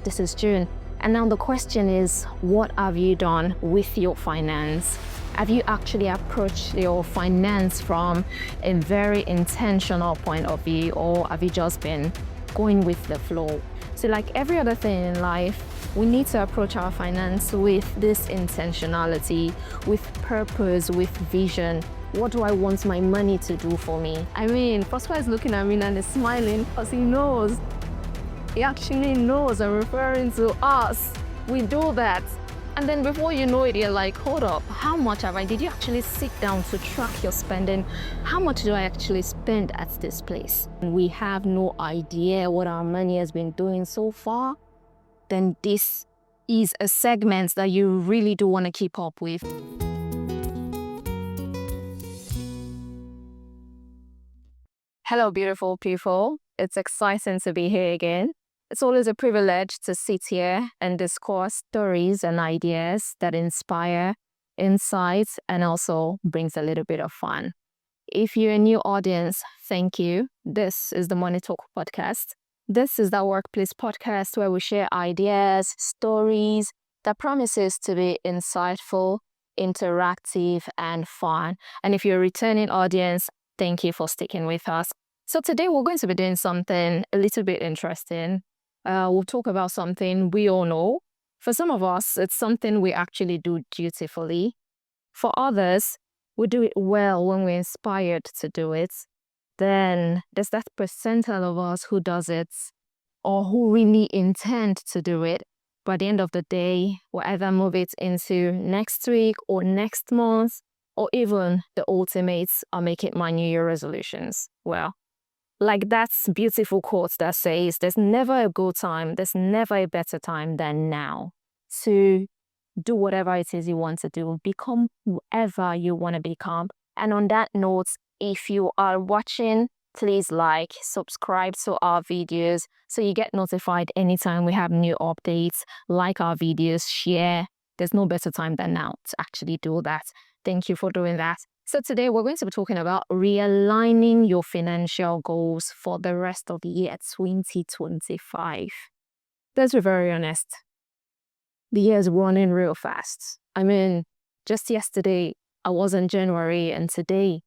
This is June. And now the question is, what have you done with your finance? Have you actually approached your finance from a very intentional point of view, or have you just been going with the flow? So like every other thing in life, we need to approach our finance with this intentionality, with purpose, with vision. What do I want my money to do for me? I mean, Prosper is looking at me and is smiling because he knows. He actually knows I'm referring to us. We do that. And then before you know it, you're like, hold up, how much have I? Did you actually sit down to track your spending? How much do I actually spend at this place? And we have no idea what our money has been doing so far. Then this is a segment that you really do want to keep up with. Hello, beautiful people. It's exciting to be here again. It's always a privilege to sit here and discuss stories and ideas that inspire, insight, and also brings a little bit of fun. If you're a new audience, thank you. This is the Money Talk podcast. This is the workplace podcast where we share ideas, stories that promises to be insightful, interactive, and fun. And if you're a returning audience, thank you for sticking with us. So today we're going to be doing something a little bit interesting. We'll talk about something we all know. For some of us, it's something we actually do dutifully. For others, we do it well when we're inspired to do it. Then there's that percentile of us who does it or who really intend to do it. But at the end of the day, we'll either move it into next week or next month, or even the ultimates, I'll make it my New Year resolutions. Well, like that beautiful quote that says, there's never a good time, there's never a better time than now to do whatever it is you want to do, become whoever you want to become. And on that note, if you are watching, please like, subscribe to our videos so you get notified anytime we have new updates. Like our videos, share. There's no better time than now to actually do that. Thank you for doing that. So today we're going to be talking about realigning your financial goals for the rest of the year 2025. Let's be very honest. The year is running real fast. I mean, just yesterday I was in January, and today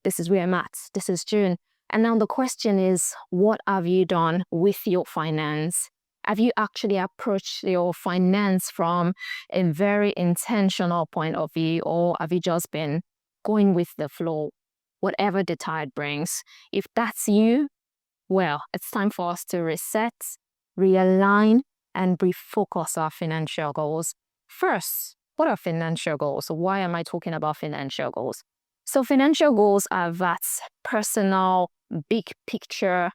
this is where I'm at. This is June. And now the question is, what have you done with your finance? Have you actually approached your finance from a very intentional point of view, or have you just been going with the flow, whatever the tide brings? If that's you, well, it's time for us to reset, realign, and refocus our financial goals. First, what are financial goals? Why am I talking about financial goals? So financial goals are that personal, big picture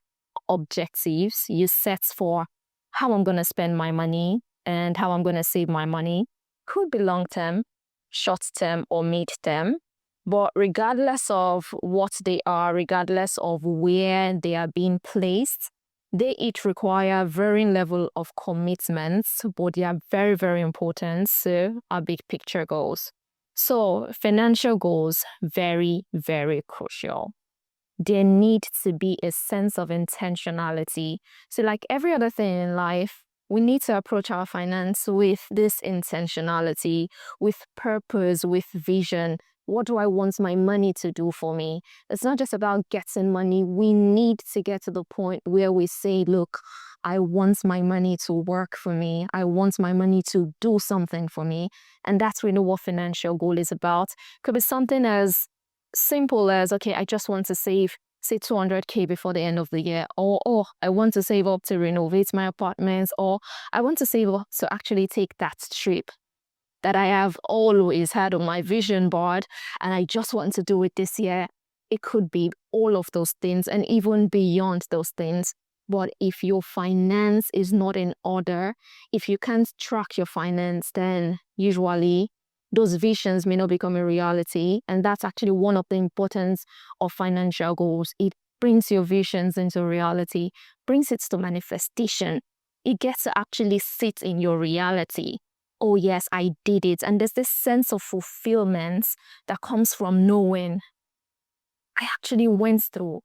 objectives you set for how I'm going to spend my money and how I'm going to save my money. Could be long-term, short-term, or mid-term. But regardless of what they are, regardless of where they are being placed, they each require varying level of commitments, but they are very, very important to our big picture goals. So financial goals, very, very crucial. There needs to be a sense of intentionality. So like every other thing in life, we need to approach our finance with this intentionality, with purpose, with vision. What do I want my money to do for me? It's not just about getting money. We need to get to the point where we say, look, I want my money to work for me. I want my money to do something for me. And that's really what financial goal is about. Could be something as simple as, okay, I just want to save, say, 200K before the end of the year, or I want to save up to renovate my apartments, or I want to save up to actually take that trip that I have always had on my vision board, and I just want to do it this year. It could be all of those things and even beyond those things. But if your finance is not in order, if you can't track your finance, then usually those visions may not become a reality. And that's actually one of the importance of financial goals. It brings your visions into reality, brings it to manifestation. It gets to actually sit in your reality. Oh yes, I did it. And there's this sense of fulfillment that comes from knowing I actually went through.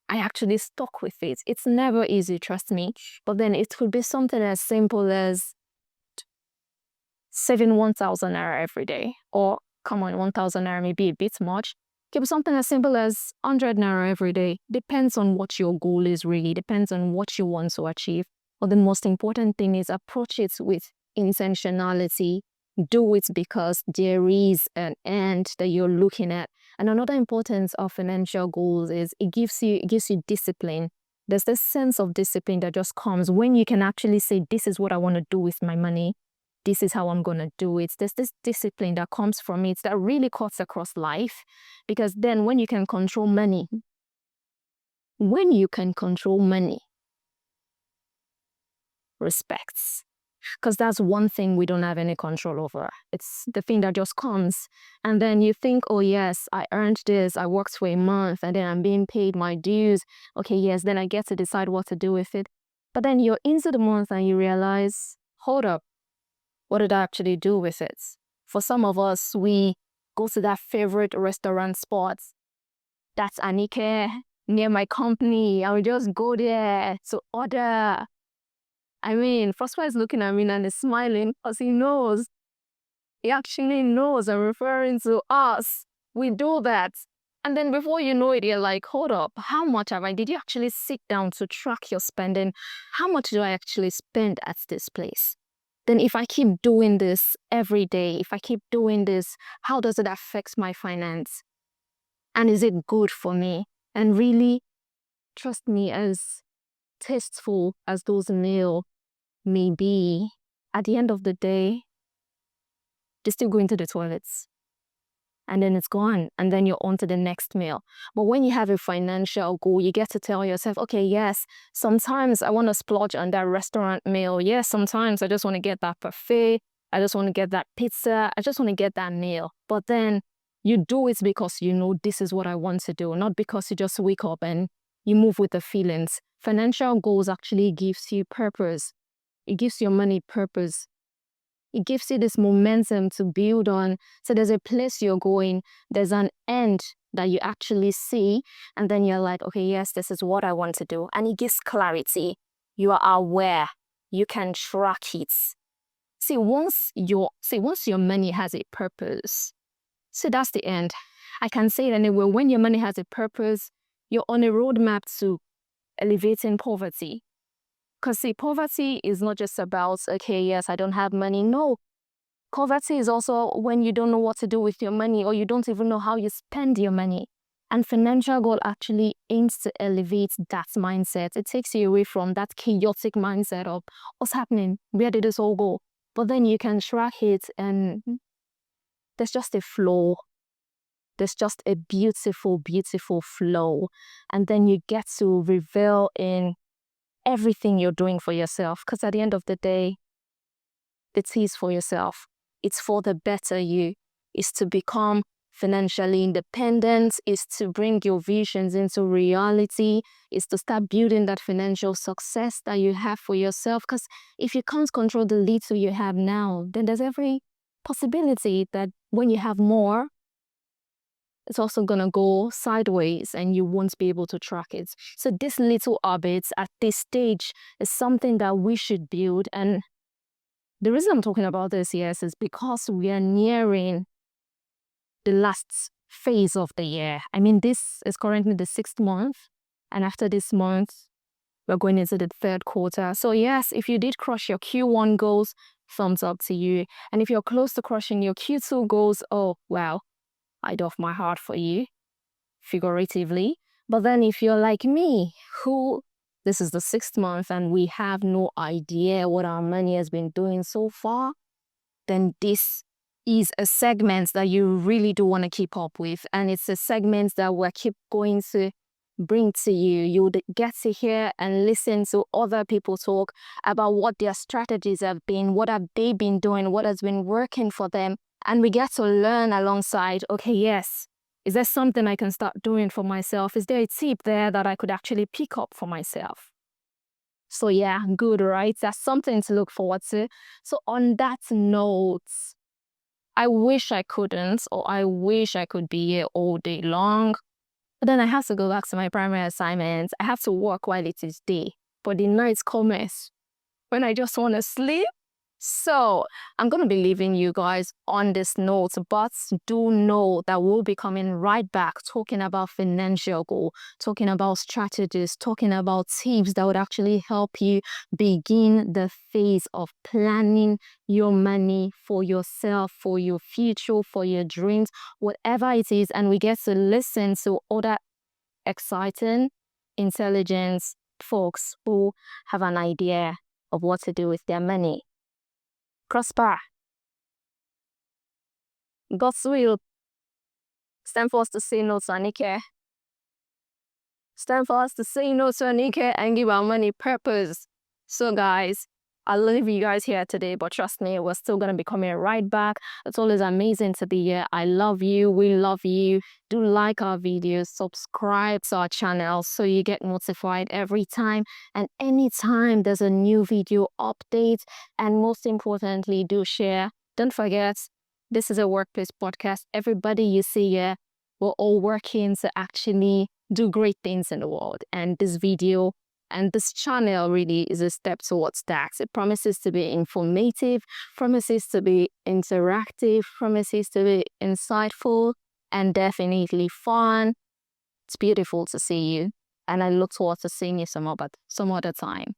I actually stuck with it. It's never easy, trust me. But then it could be something as simple as saving 1,000 naira every day. Or, come on, 1,000 naira may be a bit much. It could be something as simple as 100 naira every day. Depends on what your goal is really. Depends on what you want to achieve. But the most important thing is approach it with intentionality. Do it because there is an end that you're looking at. And another importance of financial goals is it gives you discipline. There's this sense of discipline that just comes when you can actually say, this is what I want to do with my money. This is how I'm going to do it. There's this discipline that comes from it that really cuts across life. Because then when you can control money, respects. Because that's one thing we don't have any control over. It's the thing that just comes. And then you think, oh yes, I earned this. I worked for a month and then I'm being paid my dues. Okay, yes, then I get to decide what to do with it. But then you're into the month and you realize, hold up, what did I actually do with it? For some of us, we go to that favorite restaurant spot. That's Anike near my company. I will just go there to order. I mean, Prosper is looking at me and is smiling because he knows. He actually knows I'm referring to us. We do that. And then before you know it, you're like, hold up, how much have I? Did you actually sit down to track your spending? How much do I actually spend at this place? Then if I keep doing this every day, if I keep doing this, how does it affect my finance? And is it good for me? And really, trust me, as tasteful as those meals may be, at the end of the day, they still go into the toilets. And then it's gone. And then you're on to the next meal. But when you have a financial goal, you get to tell yourself, okay, yes, sometimes I want to splurge on that restaurant meal. Yes, sometimes I just want to get that buffet. I just want to get that pizza. I just want to get that meal. But then you do it because you know this is what I want to do, not because you just wake up and you move with the feelings. Financial goals actually gives you purpose. It gives your money purpose. It gives you this momentum to build on. So there's a place you're going. There's an end that you actually see. And then you're like, okay, yes, this is what I want to do. And it gives clarity. You are aware. You can track it. Once your money has a purpose, that's the end. I can say it anyway. When your money has a purpose, you're on a roadmap to elevating poverty. Because poverty is not just about, okay, yes, I don't have money. No, poverty is also when you don't know what to do with your money or you don't even know how you spend your money. And financial goal actually aims to elevate that mindset. It takes you away from that chaotic mindset of what's happening, where did this all go? But then you can track it and there's just a flow. There's just a beautiful, beautiful flow. And then you get to revel in everything you're doing for yourself. Because at the end of the day, it is for yourself. It's for the better you. It's to become financially independent. It's to bring your visions into reality. It's to start building that financial success that you have for yourself. Because if you can't control the little you have now, then there's every possibility that when you have more, it's also going to go sideways and you won't be able to track it. So these little habits at this stage is something that we should build. And the reason I'm talking about this, yes, is because we are nearing the last phase of the year. I mean, this is currently the 6th month. And after this month, we're going into the 3rd quarter. So yes, if you did crush your Q1 goals, thumbs up to you. And if you're close to crushing your Q2 goals, oh, wow. I doff my heart for you, figuratively. But then if you're like me, who this is the 6th month and we have no idea what our money has been doing so far, then this is a segment that you really do want to keep up with. And it's a segment that we'll keep going to bring to you. You would get to hear and listen to other people talk about what their strategies have been, what have they been doing, what has been working for them. And we get to learn alongside, okay, yes, is there something I can start doing for myself? Is there a tip there that I could actually pick up for myself? So yeah, good, right? That's something to look forward to. So on that note, I wish I couldn't, or I wish I could be here all day long. But then I have to go back to my primary assignments. I have to work while it is day. But the night comes when I just want to sleep. So I'm going to be leaving you guys on this note, but do know that we'll be coming right back talking about financial goal, talking about strategies, talking about tips that would actually help you begin the phase of planning your money for yourself, for your future, for your dreams, whatever it is. And we get to listen to other exciting, intelligent folks who have an idea of what to do with their money. Prosper. God's will. It's time for us to say no to Anike. It's time for us to say no to Anike and give our money purpose. So guys, I'll leave you guys here today, but trust me, we're still going to be coming right back. It's always amazing to be here. I love you. We love you. Do like our videos, subscribe to our channel so you get notified every time and anytime there's a new video update. And most importantly, do share. Don't forget, this is a workplace podcast. Everybody you see here, we're all working to actually do great things in the world. And this video and this channel really is a step towards that. It promises to be informative, promises to be interactive, promises to be insightful, and definitely fun. It's beautiful to see you. And I look forward to seeing you some other time.